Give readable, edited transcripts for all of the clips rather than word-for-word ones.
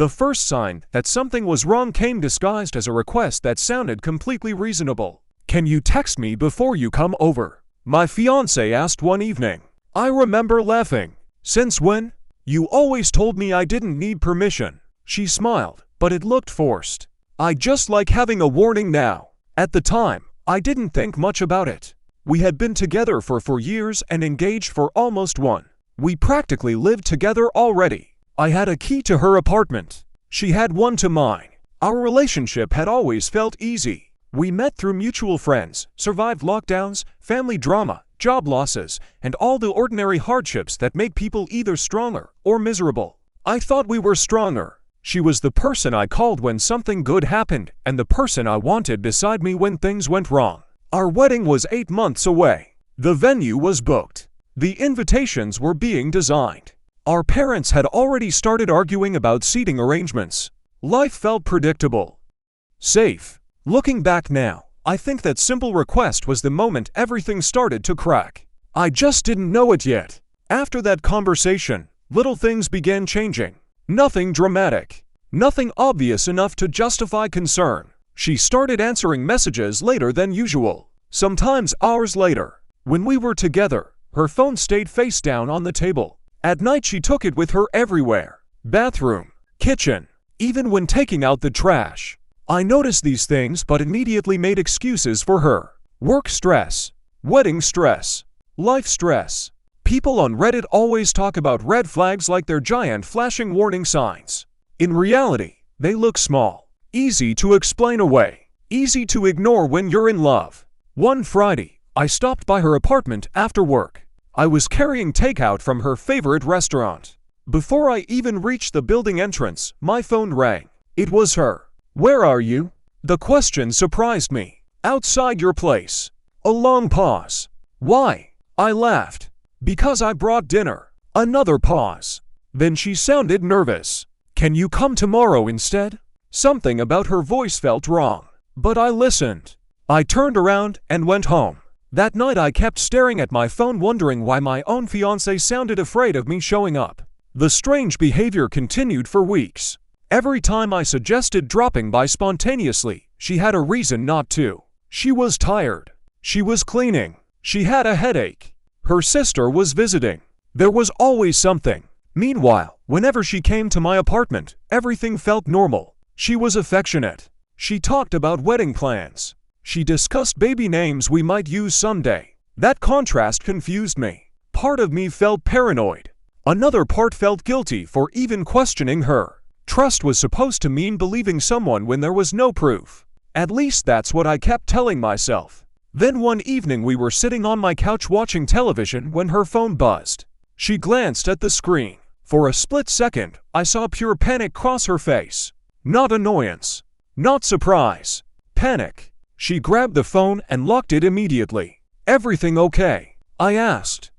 The first sign that something was wrong came disguised as a request that sounded completely reasonable. "Can you text me before you come over?" my fiancée asked one evening. I remember laughing. "Since when? You always told me I didn't need permission." She smiled, but it looked forced. "I just like having a warning now." At the time, I didn't think much about it. We had been together for 4 years and engaged for almost 1. We practically lived together already. I had a key to her apartment. She had one to mine. Our relationship had always felt easy. We met through mutual friends, survived lockdowns, family drama, job losses, and all the ordinary hardships that make people either stronger or miserable. I thought we were stronger. She was the person I called when something good happened and the person I wanted beside me when things went wrong. Our wedding was 8 months away. The venue was booked. The invitations were being designed. Our parents had already started arguing about seating arrangements. Life felt predictable. Safe. Looking back now, I think that simple request was the moment everything started to crack. I just didn't know it yet. After that conversation, little things began changing. Nothing dramatic. Nothing obvious enough to justify concern. She started answering messages later than usual, sometimes hours later. When we were together, her phone stayed face down on the table. At night she took it with her everywhere. Bathroom, kitchen, even when taking out the trash. I noticed these things but immediately made excuses for her. Work stress, wedding stress, life stress. People on Reddit always talk about red flags like they're giant flashing warning signs. In reality, they look small, easy to explain away, easy to ignore when you're in love. One Friday, I stopped by her apartment after work. I was carrying takeout from her favorite restaurant. Before I even reached the building entrance, my phone rang. It was her. "Where are you?" The question surprised me. "Outside your place." A long pause. "Why?" I laughed. "Because I brought dinner." Another pause. Then she sounded nervous. "Can you come tomorrow instead?" Something about her voice felt wrong, but I listened. I turned around and went home. That night I kept staring at my phone wondering why my own fiancé sounded afraid of me showing up. The strange behavior continued for weeks. Every time I suggested dropping by spontaneously, she had a reason not to. She was tired. She was cleaning. She had a headache. Her sister was visiting. There was always something. Meanwhile, whenever she came to my apartment, everything felt normal. She was affectionate. She talked about wedding plans. She discussed baby names we might use someday. That contrast confused me. Part of me felt paranoid. Another part felt guilty for even questioning her. Trust was supposed to mean believing someone when there was no proof. At least that's what I kept telling myself. Then one evening we were sitting on my couch watching television when her phone buzzed. She glanced at the screen. For a split second, I saw pure panic cross her face. Not annoyance. Not surprise. Panic. She grabbed the phone and locked it immediately. "Everything okay?" I asked.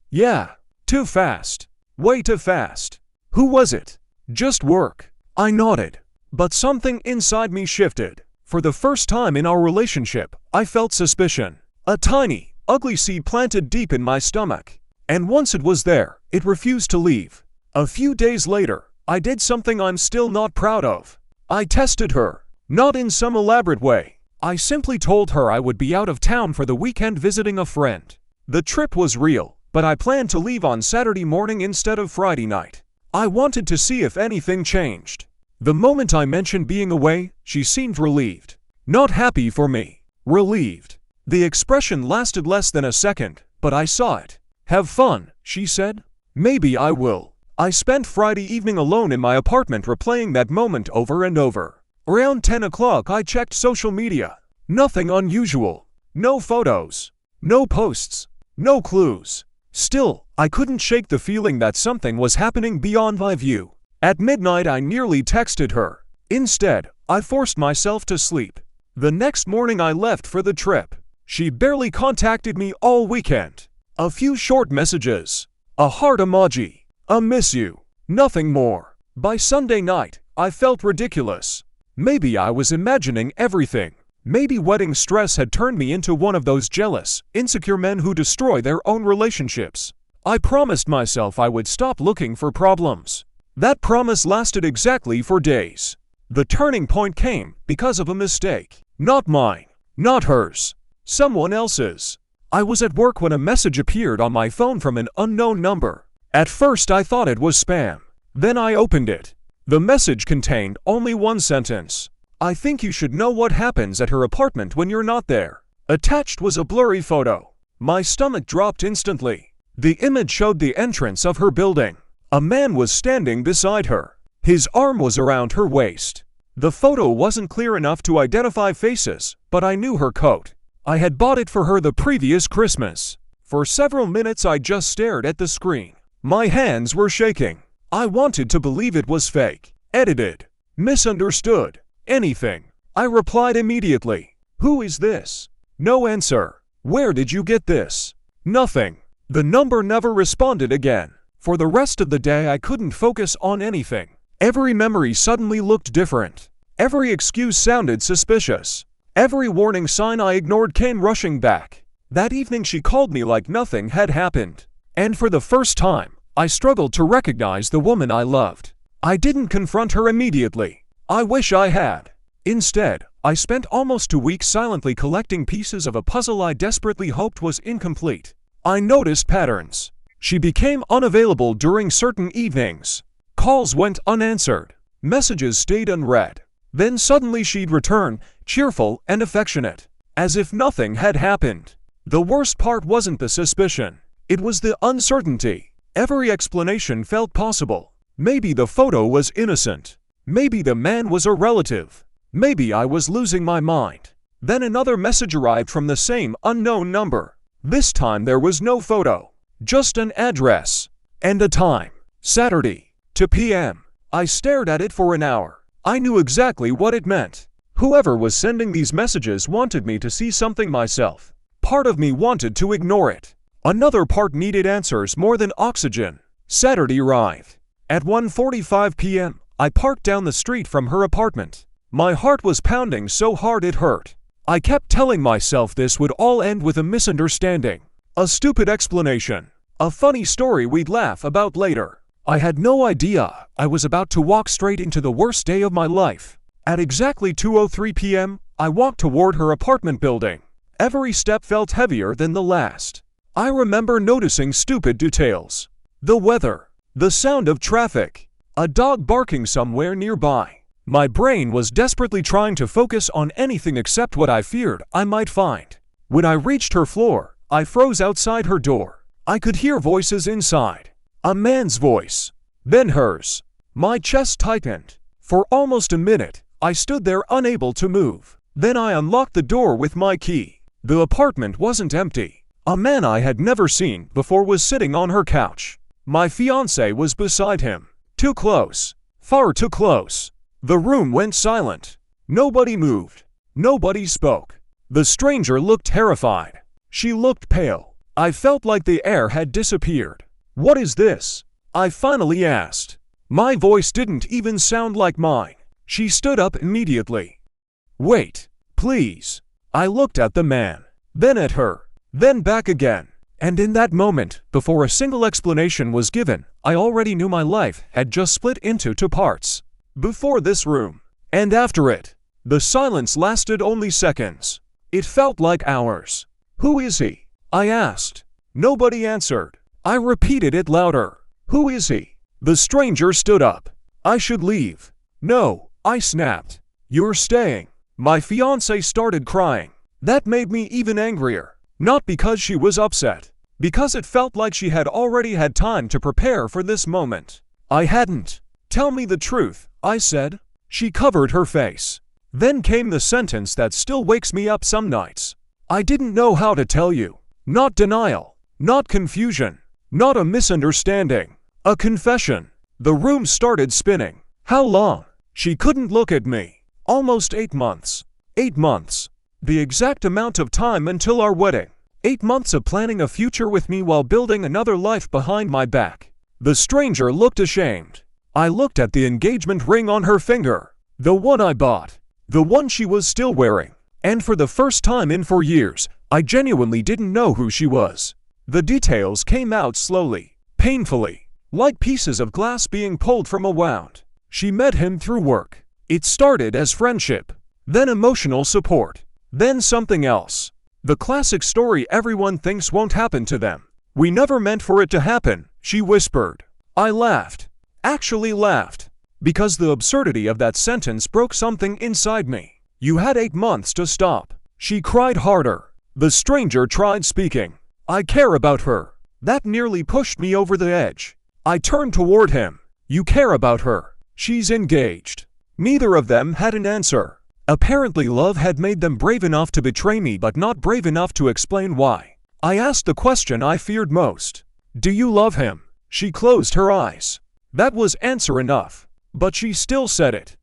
"Yeah. Too fast. Way too fast." "Who was it?" "Just work." I nodded. But something inside me shifted. For the first time in our relationship, I felt suspicion. A tiny, ugly seed planted deep in my stomach. And once it was there, it refused to leave. A few days later, I did something I'm still not proud of. I tested her. Not in some elaborate way. I simply told her I would be out of town for the weekend visiting a friend. The trip was real, but I planned to leave on Saturday morning instead of Friday night. I wanted to see if anything changed. The moment I mentioned being away, she seemed relieved. Not happy for me. Relieved. The expression lasted less than a second, but I saw it. "Have fun," she said. "Maybe I will." I spent Friday evening alone in my apartment replaying that moment over and over. Around 10 o'clock I checked social media. Nothing unusual. No photos. No posts. No clues. Still, I couldn't shake the feeling that something was happening beyond my view. At midnight I nearly texted her. Instead, I forced myself to sleep. The next morning I left for the trip. She barely contacted me all weekend. A few short messages. A heart emoji. A miss you. Nothing more. By Sunday night, I felt ridiculous. Maybe I was imagining everything. Maybe wedding stress had turned me into one of those jealous, insecure men who destroy their own relationships. I promised myself I would stop looking for problems. That promise lasted exactly 4 days. The turning point came because of a mistake. Not mine. Not hers. Someone else's. I was at work when a message appeared on my phone from an unknown number. At first I thought it was spam. Then I opened it. The message contained only one sentence. "I think you should know what happens at her apartment when you're not there." Attached was a blurry photo. My stomach dropped instantly. The image showed the entrance of her building. A man was standing beside her. His arm was around her waist. The photo wasn't clear enough to identify faces, but I knew her coat. I had bought it for her the previous Christmas. For several minutes I just stared at the screen. My hands were shaking. I wanted to believe it was fake, edited, misunderstood, anything. I replied immediately. "Who is this?" No answer. "Where did you get this?" Nothing. The number never responded again. For the rest of the day I couldn't focus on anything. Every memory suddenly looked different. Every excuse sounded suspicious. Every warning sign I ignored came rushing back. That evening she called me like nothing had happened. And for the first time, I struggled to recognize the woman I loved. I didn't confront her immediately. I wish I had. Instead, I spent almost 2 weeks silently collecting pieces of a puzzle I desperately hoped was incomplete. I noticed patterns. She became unavailable during certain evenings. Calls went unanswered. Messages stayed unread. Then suddenly she'd return, cheerful and affectionate, as if nothing had happened. The worst part wasn't the suspicion. It was the uncertainty. Every explanation felt possible. Maybe the photo was innocent. Maybe the man was a relative. Maybe I was losing my mind. Then another message arrived from the same unknown number. This time there was no photo. Just an address. And a time. Saturday, 2 p.m. I stared at it for an hour. I knew exactly what it meant. Whoever was sending these messages wanted me to see something myself. Part of me wanted to ignore it. Another part needed answers more than oxygen. Saturday arrived. At 1:45 p.m., I parked down the street from her apartment. My heart was pounding so hard it hurt. I kept telling myself this would all end with a misunderstanding. A stupid explanation. A funny story we'd laugh about later. I had no idea I was about to walk straight into the worst day of my life. At exactly 2:03 p.m., I walked toward her apartment building. Every step felt heavier than the last. I remember noticing stupid details. The weather. The sound of traffic. A dog barking somewhere nearby. My brain was desperately trying to focus on anything except what I feared I might find. When I reached her floor, I froze outside her door. I could hear voices inside. A man's voice. Then hers. My chest tightened. For almost a minute, I stood there unable to move. Then I unlocked the door with my key. The apartment wasn't empty. A man I had never seen before was sitting on her couch. My fiancé was beside him. Too close. Far too close. The room went silent. Nobody moved. Nobody spoke. The stranger looked terrified. She looked pale. I felt like the air had disappeared. "What is this?" I finally asked. My voice didn't even sound like mine. She stood up immediately. "Wait, please." I looked at the man, then at her, then back again. And in that moment, before a single explanation was given, I already knew my life had just split into 2 parts. Before this room, and after it. The silence lasted only seconds. It felt like hours. "Who is he?" I asked. Nobody answered. I repeated it louder. "Who is he?" The stranger stood up. "I should leave." "No," I snapped. "You're staying." My fiancée started crying. That made me even angrier. Not because she was upset. Because it felt like she had already had time to prepare for this moment. I hadn't. "Tell me the truth," I said. She covered her face. Then came the sentence that still wakes me up some nights. "I didn't know how to tell you." Not denial. Not confusion. Not a misunderstanding. A confession. The room started spinning. How long? She couldn't look at me. Almost 8 months. 8 months. The exact amount of time until our wedding. 8 months of planning a future with me while building another life behind my back. The stranger looked ashamed. I looked at the engagement ring on her finger. The one I bought. The one she was still wearing. And for the first time in 4 years, I genuinely didn't know who she was. The details came out slowly, painfully. like pieces of glass being pulled from a wound. She met him through work. It started as friendship, then emotional support, then something else. The classic story everyone thinks won't happen to them. We never meant for it to happen, she whispered. I laughed. Actually laughed. Because the absurdity of that sentence broke something inside me. You had 8 months to stop. She cried harder. The stranger tried speaking. I care about her. That nearly pushed me over the edge. I turned toward him. You care about her. She's engaged. Neither of them had an answer. Apparently love had made them brave enough to betray me but not brave enough to explain why. I asked the question I feared most. Do you love him? She closed her eyes. That was answer enough. But she still said it.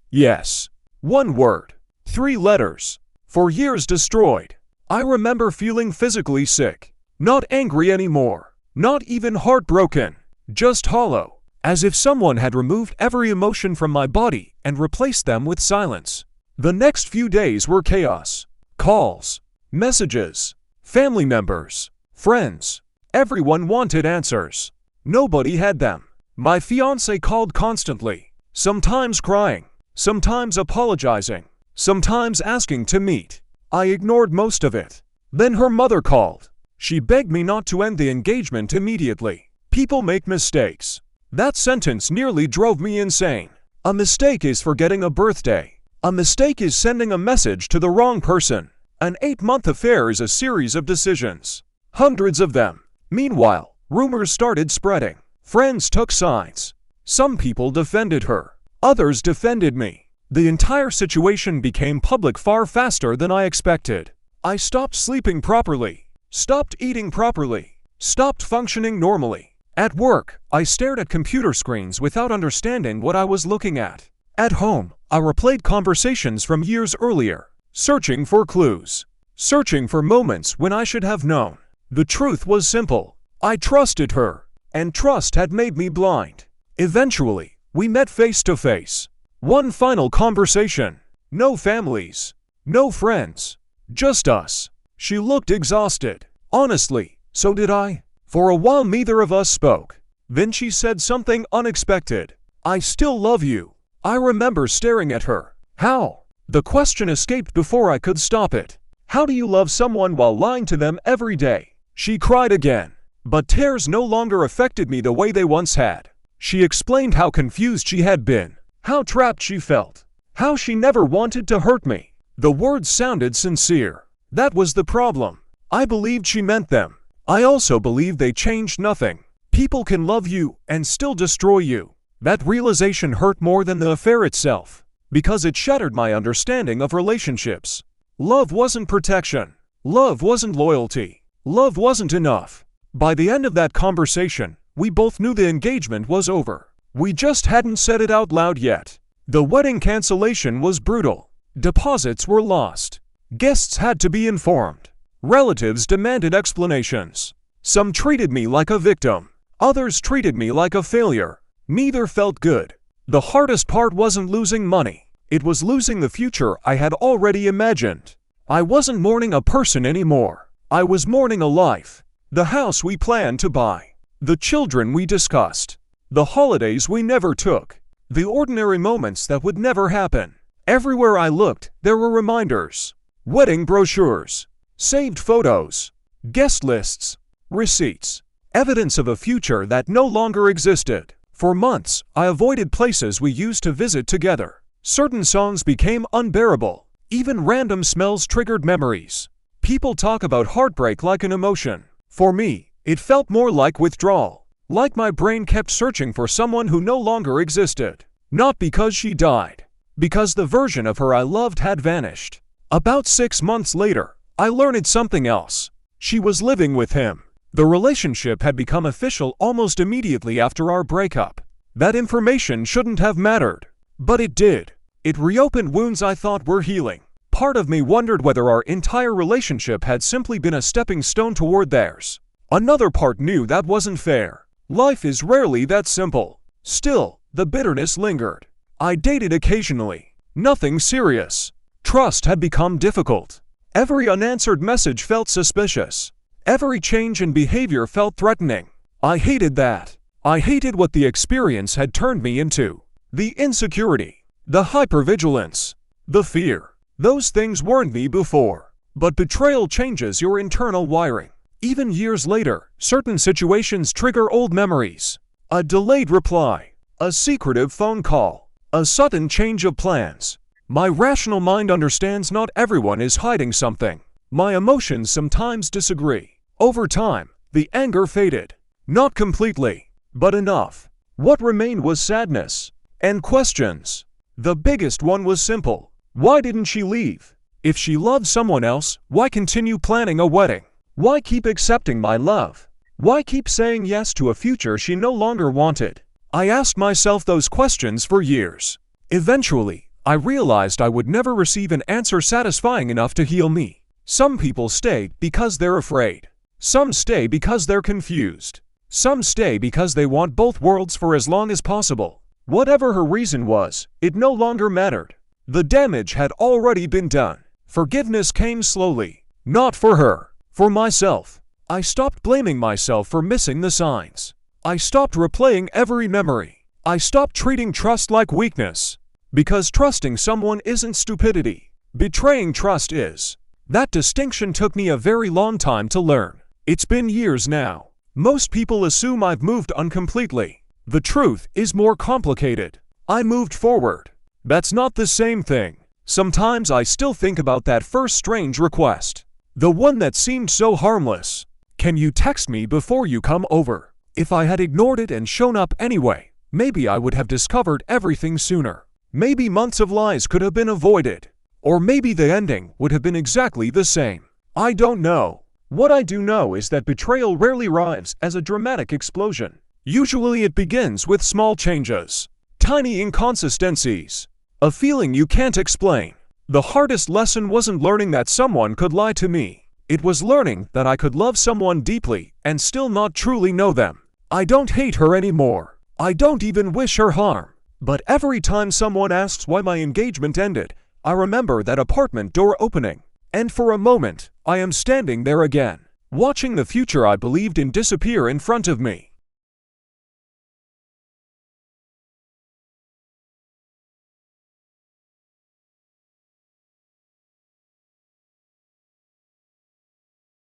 Yes. 1 word. 3 letters. For years destroyed. I remember feeling physically sick. Not angry anymore. Not even heartbroken. Just hollow. As if someone had removed every emotion from my body and replaced them with silence. The next few days were chaos. Calls. Messages. Family members. Friends. Everyone wanted answers. Nobody had them. My fiancée called constantly. Sometimes crying. Sometimes apologizing. Sometimes asking to meet. I ignored most of it. Then her mother called. She begged me not to end the engagement immediately. People make mistakes. That sentence nearly drove me insane. A mistake is forgetting a birthday. A mistake is sending a message to the wrong person. An 8-month affair is a series of decisions. Hundreds of them. Meanwhile, rumors started spreading. Friends took sides. Some people defended her. Others defended me. The entire situation became public far faster than I expected. I stopped sleeping properly. Stopped eating properly. Stopped functioning normally. At work, I stared at computer screens without understanding what I was looking at. At home, I replayed conversations from years earlier, searching for clues, searching for moments when I should have known. The truth was simple. I trusted her, and trust had made me blind. Eventually, we met face to face. One final conversation. No families, no friends, just us. She looked exhausted. Honestly, so did I. For a while neither of us spoke. Then she said something unexpected. I still love you. I remember staring at her. How? The question escaped before I could stop it. How do you love someone while lying to them every day? She cried again. But tears no longer affected me the way they once had. She explained how confused she had been, how trapped she felt, how she never wanted to hurt me. The words sounded sincere. That was the problem. I believed she meant them. I also believed they changed nothing. People can love you and still destroy you. That realization hurt more than the affair itself, because it shattered my understanding of relationships. Love wasn't protection. Love wasn't loyalty. Love wasn't enough. By the end of that conversation, we both knew the engagement was over. We just hadn't said it out loud yet. The wedding cancellation was brutal. Deposits were lost. Guests had to be informed. Relatives demanded explanations. Some treated me like a victim. Others treated me like a failure. Neither felt good. The hardest part wasn't losing money. It was losing the future I had already imagined. I wasn't mourning a person anymore. I was mourning a life. The house we planned to buy. The children we discussed. The holidays we never took. The ordinary moments that would never happen. Everywhere I looked, there were reminders. Wedding brochures. Saved photos. Guest lists. Receipts. Evidence of a future that no longer existed. For months, I avoided places we used to visit together. Certain songs became unbearable. Even random smells triggered memories. People talk about heartbreak like an emotion. For me, it felt more like withdrawal. Like my brain kept searching for someone who no longer existed. Not because she died. Because the version of her I loved had vanished. About 6 months later, I learned something else. She was living with him. The relationship had become official almost immediately after our breakup. That information shouldn't have mattered. But it did. It reopened wounds I thought were healing. Part of me wondered whether our entire relationship had simply been a stepping stone toward theirs. Another part knew that wasn't fair. Life is rarely that simple. Still, the bitterness lingered. I dated occasionally. Nothing serious. Trust had become difficult. Every unanswered message felt suspicious. Every change in behavior felt threatening. I hated that. I hated what the experience had turned me into. The insecurity, the hypervigilance, the fear. Those things weren't me before. But betrayal changes your internal wiring. Even years later, certain situations trigger old memories. A delayed reply, a secretive phone call, a sudden change of plans. My rational mind understands not everyone is hiding something. My emotions sometimes disagree. Over time, the anger faded. Not completely, but enough. What remained was sadness and questions. The biggest one was simple. Why didn't she leave? If she loved someone else, why continue planning a wedding? Why keep accepting my love? Why keep saying yes to a future she no longer wanted? I asked myself those questions for years. Eventually, I realized I would never receive an answer satisfying enough to heal me. Some people stay because they're afraid. Some stay because they're confused. Some stay because they want both worlds for as long as possible. Whatever her reason was, it no longer mattered. The damage had already been done. Forgiveness came slowly. Not for her, for myself. I stopped blaming myself for missing the signs. I stopped replaying every memory. I stopped treating trust like weakness. Because trusting someone isn't stupidity. Betraying trust is. That distinction took me a very long time to learn. It's been years now. Most people assume I've moved on completely. The truth is more complicated. I moved forward. That's not the same thing. Sometimes I still think about that first strange request. The one that seemed so harmless. Can you text me before you come over? If I had ignored it and shown up anyway, maybe I would have discovered everything sooner. Maybe months of lies could have been avoided. Or maybe the ending would have been exactly the same. I don't know. What I do know is that betrayal rarely arrives as a dramatic explosion. Usually it begins with small changes, tiny inconsistencies, a feeling you can't explain. The hardest lesson wasn't learning that someone could lie to me. It was learning that I could love someone deeply and still not truly know them. I don't hate her anymore. I don't even wish her harm. But every time someone asks why my engagement ended, I remember that apartment door opening. And for a moment, I am standing there again, watching the future I believed in disappear in front of me.